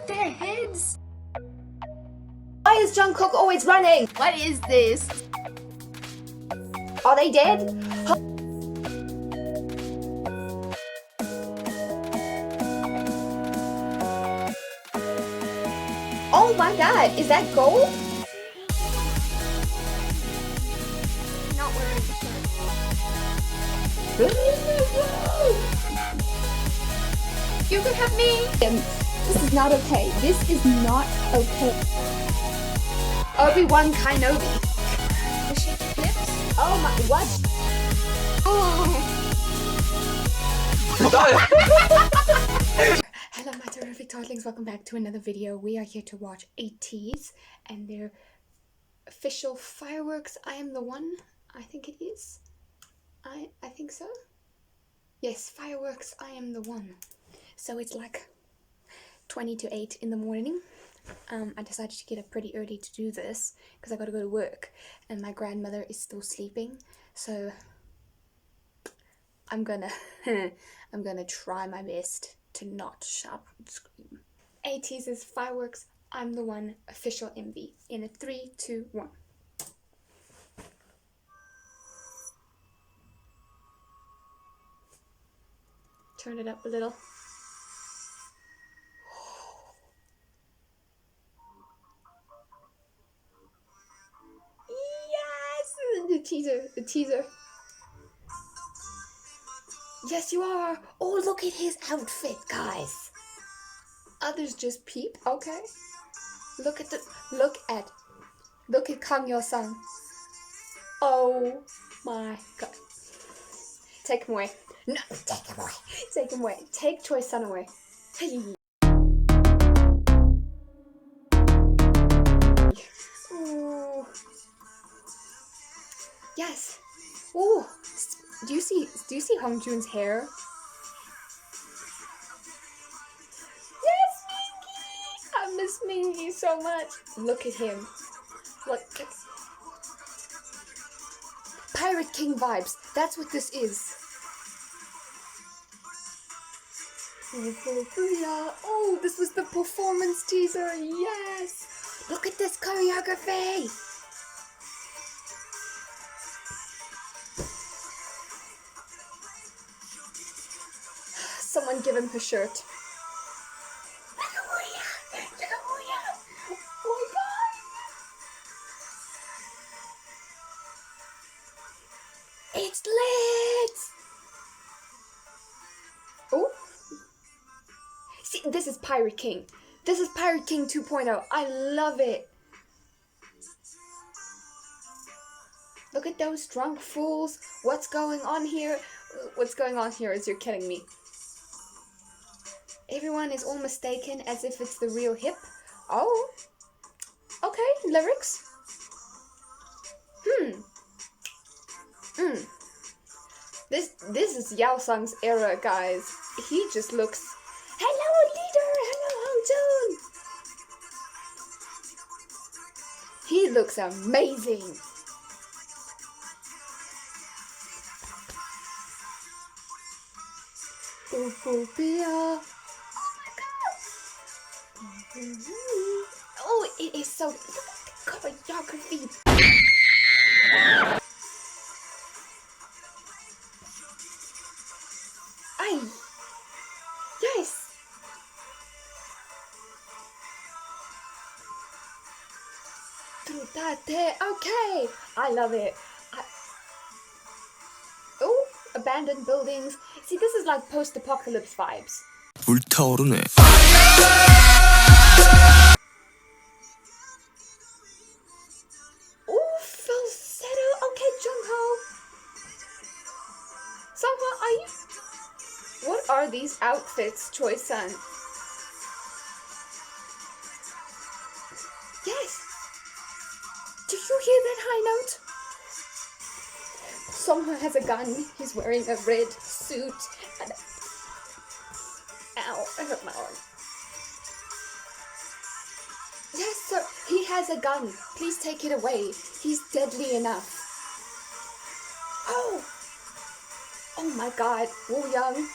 cut their heads? Why is Jungkook always running? What is this? Are they dead? Oh my god, is that gold? Not wearing a shirt. You could have me. This is not okay. This is not okay. Obi-Wan Kenobi. The shaky hips. Oh my, what? Hello my terrific toddlings, welcome back to another video. We are here to watch ATEEZ and their official fireworks. I am the one. I think it is. I think so. Yes, fireworks. I am the one. So it's like 20 to 8 in the morning. I decided to get up pretty early to do this because I got to go to work and my grandmother is still sleeping. So I'm gonna try my best to not shout and scream. ATEEZ's fireworks. I'm the one. Official MV in a 3, 2, 1. Turn it up a little. Yes! The teaser. Yes, you are. Oh, look at his outfit, guys. Others just peep. Okay. Look at Kang Yo-sung. Oh my god. Take him away. No, take him away. Take him away. Take Choi-sun away. Hey. Ooh. Yes. Ooh. Do you see Hongjoon's hair? Yes, Mingy! I miss Mingy so much. Look at him. Look. Pirate King vibes. That's what this is. Oh, this was the performance teaser. Yes. Look at this choreography. Someone give him her shirt. Oh my god! It's lit! Oh? See, this is Pirate King. This is Pirate King 2.0. I love it. Look at those drunk fools. What's going on here? What's going on here is you're kidding me. Everyone is all mistaken as if it's the real hip. Oh. Okay, lyrics. This is Yao Sung's era, guys. He just looks... Hello, leader! Hello, Hongjoon! He looks amazing. Utopia. Oh, it is so... Look at the choreography. Ay. Yes. Okay. I love it. Oh, abandoned buildings. See, this is like post-apocalypse vibes. 불타오르네. Oh, falsetto. Okay, Jungho. Sungho, are you... What are these outfits, Choi-sun? Yes. Do you hear that high note? Sungho has a gun. He's wearing a red suit. And... Ow, I hurt my arm. Yes, sir. He has a gun. Please take it away. He's deadly enough. Oh! Oh my god. Woo Young.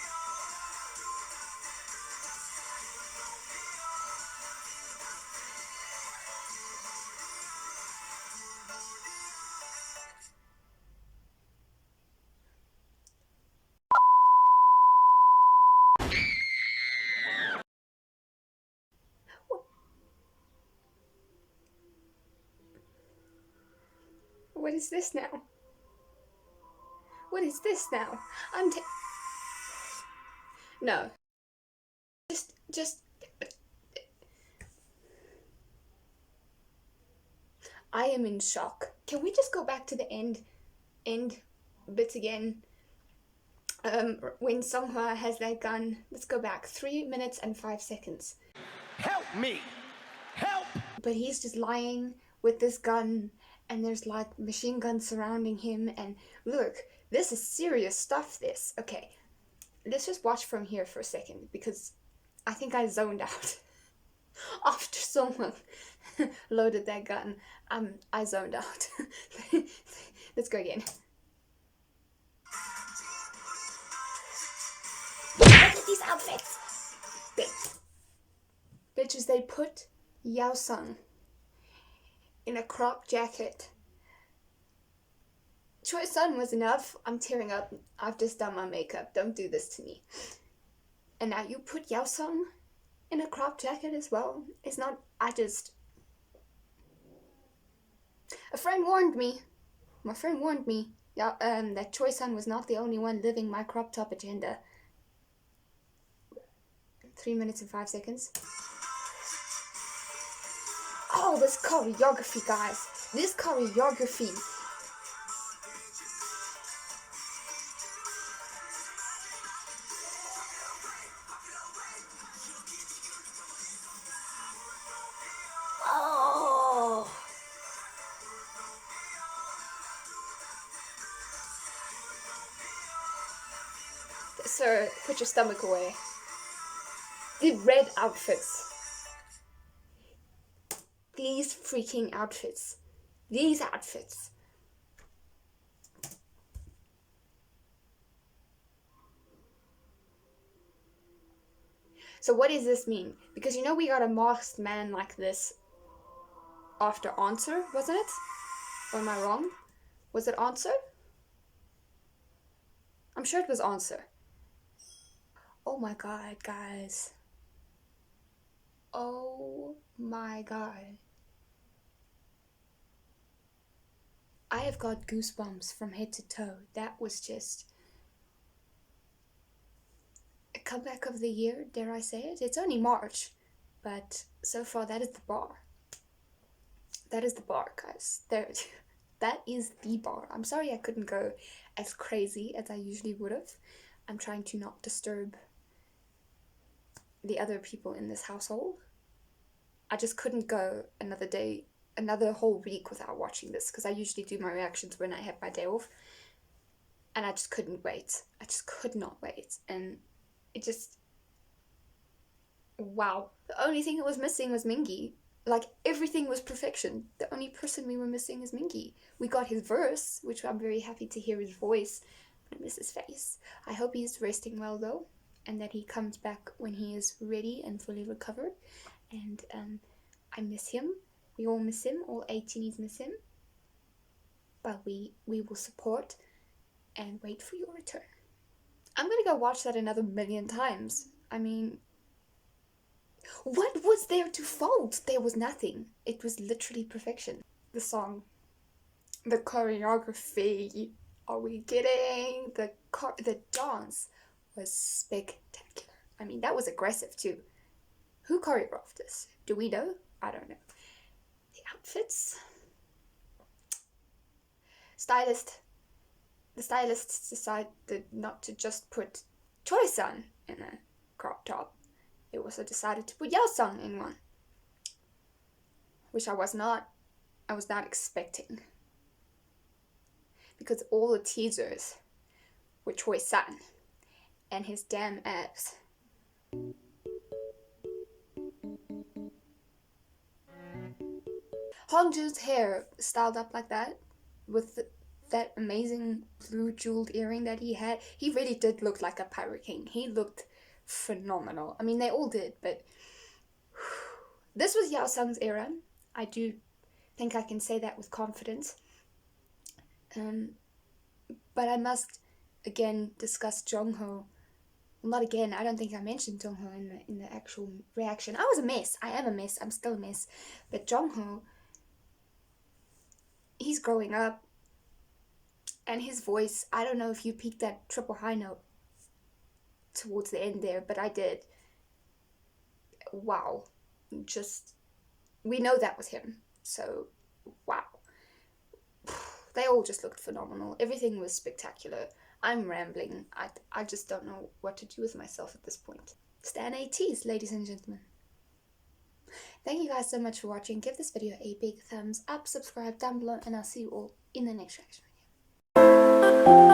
What is this now? What is this now? No. Just... I am in shock. Can we just go back to the end bits again? When Songhwa has that gun, let's go back 3 minutes and 5 seconds. Help me! Help! But he's just lying with this gun, and there's like machine guns surrounding him, and look, this is serious stuff, this. Okay, let's just watch from here for a second, because I think I zoned out. After someone loaded that gun, I zoned out. Let's go again. Look at these outfits! Bitches, they put Yao Sung in a crop jacket. Choi Sun was enough. I'm tearing up. I've just done my makeup. Don't do this to me. And now you put Yao Sung in a crop jacket as well. It's not... A friend warned me. My friend warned me. Yeah, that Choi Sun was not the only one living my crop top agenda. 3 minutes and 5 seconds. Oh, this choreography, guys. This choreography. Oh. Sir, put your stomach away. The red outfits. These freaking outfits. These outfits. So what does this mean? Because you know we got a masked man like this after Answer, wasn't it? Or am I wrong? Was it Answer? I'm sure it was Answer. Oh my god, guys. Oh my god. I have got goosebumps from head to toe. That was just a comeback of the year, dare I say it? It's only March, but so far that is the bar. That is the bar, guys. That is the bar. I'm sorry I couldn't go as crazy as I usually would have. I'm trying to not disturb the other people in this household. I just couldn't go another day, another whole week without watching this, because I usually do my reactions when I have my day off, and I just couldn't wait. I just could not wait, and it just... wow. The only thing that was missing was Mingi. Like, everything was perfection. The only person we were missing is Mingi. We got his verse, which I'm very happy to hear his voice, but I miss his face. I hope he's resting well, though, and that he comes back when he is ready and fully recovered. And I miss him. We all miss him. All ATEEZ miss him. But we will support and wait for your return. I'm gonna go watch that another 1,000,000 times. I mean, what was there to fault? There was nothing. It was literally perfection. The song, the choreography. Are we kidding? The dance was spectacular. I mean, that was aggressive too. Who choreographed this? Do we know? I don't know. The outfits. The stylists decided not to just put Choi-san in a crop top. They also decided to put Yao-sung in one, which I was not expecting, because all the teasers were Choi-san and his damn abs. Hongju's hair styled up like that, with that amazing blue jeweled earring that he had. He really did look like a pirate king. He looked phenomenal. I mean, they all did, but this was Yao Sung's era. I do think I can say that with confidence. But I must again discuss Jongho. Well, not again. I don't think I mentioned Jongho in the actual reaction. I was a mess. I am a mess. I'm still a mess. But Jongho, he's growing up. And his voice, I don't know if you peaked that triple high note towards the end there, but I did. Wow. Just, we know that was him. So, wow. They all just looked phenomenal. Everything was spectacular. I'm rambling. I just don't know what to do with myself at this point. Stan ATEEZ, ladies and gentlemen. Thank you guys so much for watching. Give this video a big thumbs up, subscribe down below, and I'll see you all in the next reaction video.